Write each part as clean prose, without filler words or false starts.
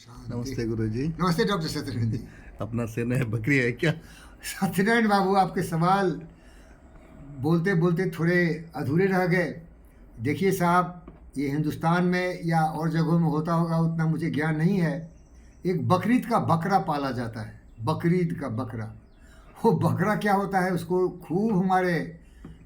नमस्ते गुरुजी। नमस्ते डॉक्टर सत्यनारायण जी। अपना सेना है बकरी है क्या? सत्यनारायण बाबू, आपके सवाल बोलते बोलते थोड़े अधूरे रह गए। देखिए साहब, ये हिंदुस्तान में या और जगहों में होता होगा, उतना मुझे ज्ञान नहीं है। एक बकरीद का बकरा पाला जाता है, बकरीद का बकरा। वो बकरा क्या होता है, उसको खूब हमारे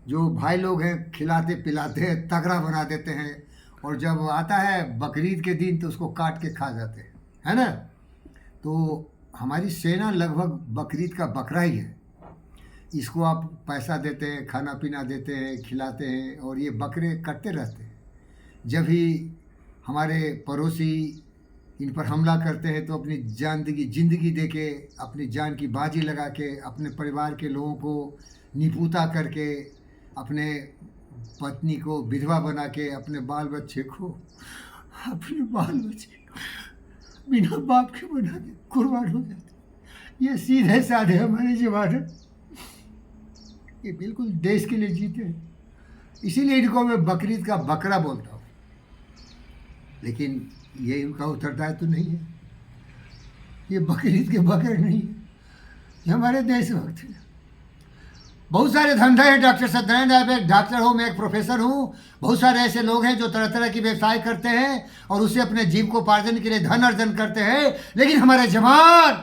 जो भाई लोग हैं खिलाते पिलाते हैं, तगड़ा बना देते हैं, और जब आता है बकरीद के दिन तो उसको काट के खा जाते हैं, है ना। तो हमारी सेना लगभग बकरीद का बकरा ही है। इसको आप पैसा देते हैं, खाना पीना देते हैं, खिलाते हैं, और ये बकरे कटते रहते हैं। जब भी हमारे पड़ोसी इन पर हमला करते हैं तो अपनी जिंदगी दे के, अपनी जान की बाजी लगा के, अपने परिवार के लोगों को निपुता करके, अपने पत्नी को विधवा बना के, अपने बाल बच्चे को बिना बाप के बना के कुर्बान हो जाते। ये सीधे साधे हमारे जवान हैं, ये बिल्कुल देश के लिए जीते हैं। इसीलिए इनको मैं बकरीद का बकरा बोलता हूँ। लेकिन ये उनका उत्तरदायित्व तो नहीं है, ये बकरीद के बकरे नहीं है, ये हमारे देशभक्त हैं। बहुत सारे धंधे हैं डॉक्टर सत्यनारायण। आप एक डॉक्टर हो, मैं एक प्रोफेसर हूँ। बहुत सारे ऐसे लोग हैं जो तरह तरह की व्यवसाय करते हैं और उससे अपने जीव को उपार्जन के लिए धन अर्जन करते हैं। लेकिन हमारे जवान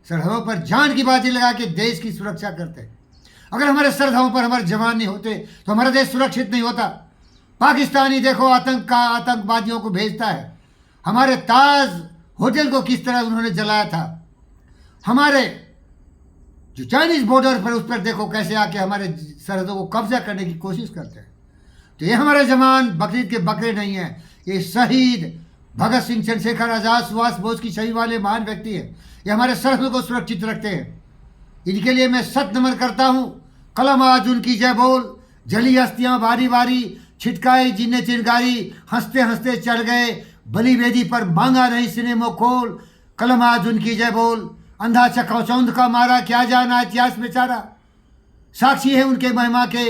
सरहदों पर जान की बाजी लगा के देश की सुरक्षा करते हैं। अगर हमारे सरहदों पर हमारे जवान नहीं होते तो हमारा देश सुरक्षित नहीं होता। पाकिस्तानी देखो आतंकवादियों को भेजता है। हमारे ताज होटल को किस तरह उन्होंने जलाया था। हमारे जो चाइनीज बॉर्डर पर, उस पर देखो कैसे आके हमारे सरहदों को कब्जा करने की कोशिश करते हैं। तो ये हमारे जवान बकरीद के बकरे नहीं हैं, ये शहीद भगत सिंह, चंद्रशेखर आजाद, सुभाष बोस की छवि वाले महान व्यक्ति हैं। ये हमारे सरहदों को सुरक्षित रखते हैं। इनके लिए मैं सत नमन करता हूँ। कलम आज उनकी जय बोल, जली हस्तियाँ बारी बारी, छिटकाई जिन्हें चिनगारी, हंसते हंसते चल गए बलि वेदी पर, मांगा नहीं सिनेमो खोल। कलम आज उनकी जय बोल, अंधा चकाचौंध का मारा, क्या जाना इतिहास बेचारा। साक्षी है उनके महिमा के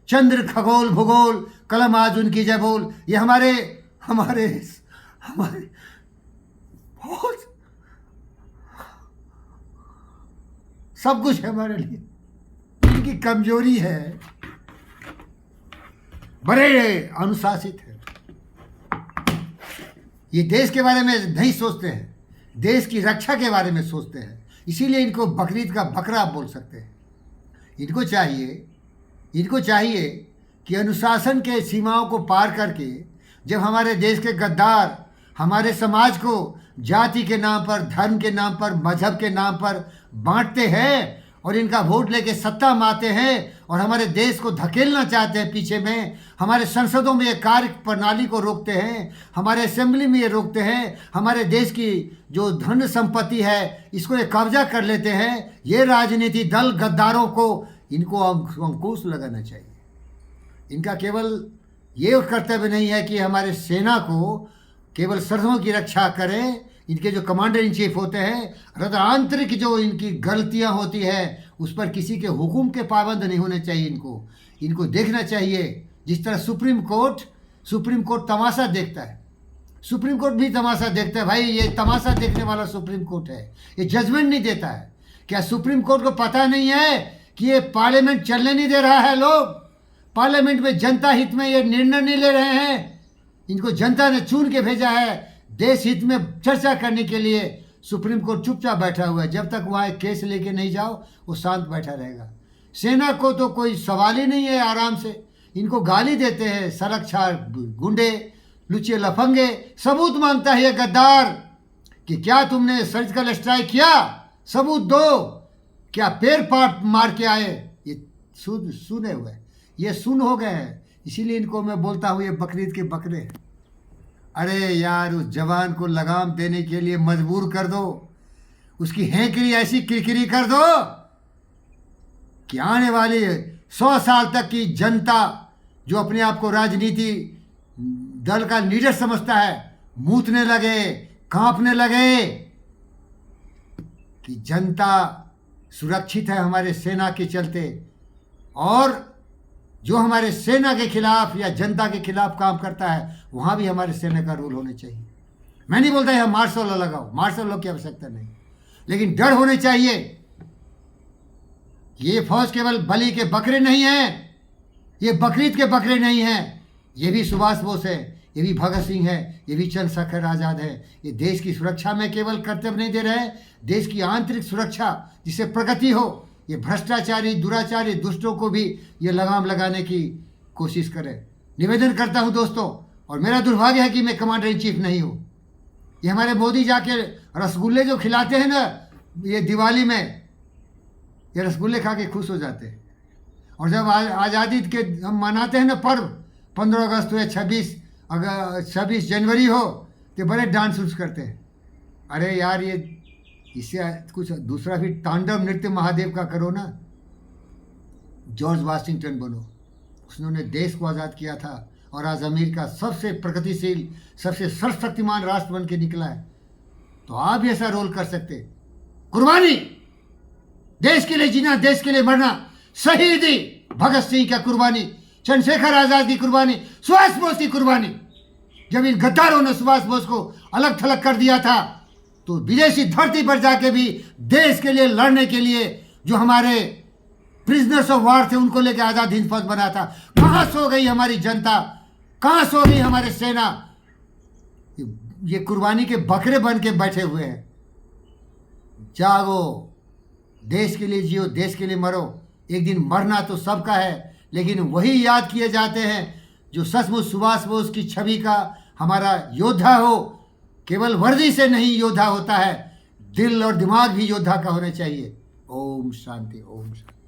चंद्र खगोल भूगोल, कलम आज उनकी जय बोल। ये हमारे हमारे हमारे बहुत सब कुछ है हमारे लिए। इनकी कमजोरी है, बड़े अनुशासित है। ये देश के बारे में नहीं सोचते हैं, देश की रक्षा के बारे में सोचते हैं। इसीलिए इनको बकरीद का बकरा आप बोल सकते हैं। इनको चाहिए कि अनुशासन के सीमाओं को पार करके, जब हमारे देश के गद्दार हमारे समाज को जाति के नाम पर, धर्म के नाम पर, मजहब के नाम पर बांटते हैं और इनका वोट लेके सत्ता में आते हैं और हमारे देश को धकेलना चाहते हैं पीछे में, हमारे संसदों में ये कार्य प्रणाली को रोकते हैं, हमारे असेंबली में ये रोकते हैं, हमारे देश की जो धन संपत्ति है इसको ये कब्जा कर लेते हैं। ये राजनीति दल गद्दारों को, इनको अंकुश लगाना चाहिए। इनका केवल ये कर्तव्य नहीं है कि हमारे सेना को केवल सरहदों की रक्षा करें। इनके जो कमांडर इन चीफ होते हैं, आंतरिक जो इनकी गलतियां होती है उस पर किसी के हुक्म के पाबंद नहीं होने चाहिए। इनको देखना चाहिए जिस तरह सुप्रीम कोर्ट तमाशा देखता है। सुप्रीम कोर्ट भी तमाशा देखता है। भाई, ये तमाशा देखने वाला सुप्रीम कोर्ट है, ये जजमेंट नहीं देता है। क्या सुप्रीम कोर्ट को पता नहीं है कि ये पार्लियामेंट चलने नहीं दे रहा है? लोग पार्लियामेंट में जनता हित में ये निर्णय नहीं ले रहे हैं। इनको जनता ने चुन के भेजा है देश हित में चर्चा करने के लिए। सुप्रीम कोर्ट चुपचाप बैठा हुआ है। जब तक वहाँ एक केस लेके नहीं जाओ वो शांत बैठा रहेगा। सेना को तो कोई सवाल ही नहीं है, आराम से इनको गाली देते हैं सड़क छाड़ गुंडे, लुच्चे लफंगे। सबूत मांगता है ये गद्दार कि क्या तुमने सर्जिकल स्ट्राइक किया, सबूत दो। क्या पैर पाट मार के आए? ये सुने हुए, ये सुन हो गए हैं। इसीलिए इनको मैं बोलता हूँ ये बकरीद के बकरे हैं। अरे यार, उस जवान को लगाम देने के लिए मजबूर कर दो, उसकी हैंकरी ऐसी किरकिरी कर दो कि आने वाली 100 साल तक की जनता जो अपने आप को राजनीति दल का लीडर समझता है, मूतने लगे, कांपने लगे कि जनता सुरक्षित है हमारे सेना के चलते। और जो हमारे सेना के खिलाफ या जनता के खिलाफ काम करता है वहाँ भी हमारे सेना का रूल होना चाहिए। मैं नहीं बोलता यह मार्शल लॉ लगाओ, मार्शल लॉ की आवश्यकता नहीं, लेकिन डर होने चाहिए। ये फौज केवल बलि के बकरे नहीं हैं, ये बकरीद के बकरे नहीं हैं, ये भी सुभाष बोस है, ये भी भगत सिंह है, ये भी चंद्रशेखर आज़ाद है। ये देश की सुरक्षा में केवल कर्तव्य नहीं दे रहे, देश की आंतरिक सुरक्षा जिससे प्रगति हो, ये भ्रष्टाचारी दुराचारी दुष्टों को भी ये लगाम लगाने की कोशिश करें। निवेदन करता हूँ दोस्तों, और मेरा दुर्भाग्य है कि मैं कमांडर इन चीफ नहीं हूँ। ये हमारे मोदी जाके रसगुल्ले जो खिलाते हैं ना ये दिवाली में, ये रसगुल्ले खा के खुश हो जाते हैं। और जब आज़ादी के हम मनाते हैं ना पर्व, 15 अगस्त हो या 26 जनवरी हो, तो बड़े डांस उन्स करते हैं। अरे यार, ये इससे कुछ दूसरा भी तांडव नृत्य महादेव का करो ना। जॉर्ज वाशिंगटन बनो, उसने देश को आज़ाद किया था और आज अमेरिका सबसे प्रगतिशील सबसे सर्वशक्तिमान राष्ट्र बन के निकला है। तो आप भी ऐसा रोल कर सकते। कुर्बानी, देश के लिए जीना, देश के लिए मरना, शहीदी भगत सिंह की कुर्बानी, चंद्रशेखर आज़ाद की कुर्बानी, सुभाष बोस की कुर्बानी। जब इन गद्दारों ने सुभाष बोस को अलग थलग कर दिया था तो विदेशी धरती पर जाके भी देश के लिए लड़ने के लिए जो हमारे प्रिजनर्स ऑफ वार थे उनको लेकर आज़ाद हिंद फौज बना था। कहाँ सो गई हमारी जनता, कहाँ सो गई हमारे सेना? ये कुर्बानी के बकरे बन के बैठे हुए हैं। जागो, देश के लिए जियो, देश के लिए मरो। एक दिन मरना तो सबका है, लेकिन वही याद किए जाते हैं जो सचमुच सुभाष बोस की छवि का हमारा योद्धा हो। केवल वर्दी से नहीं योद्धा होता है, दिल और दिमाग भी योद्धा का होना चाहिए। ओम शांति, ओम शांति।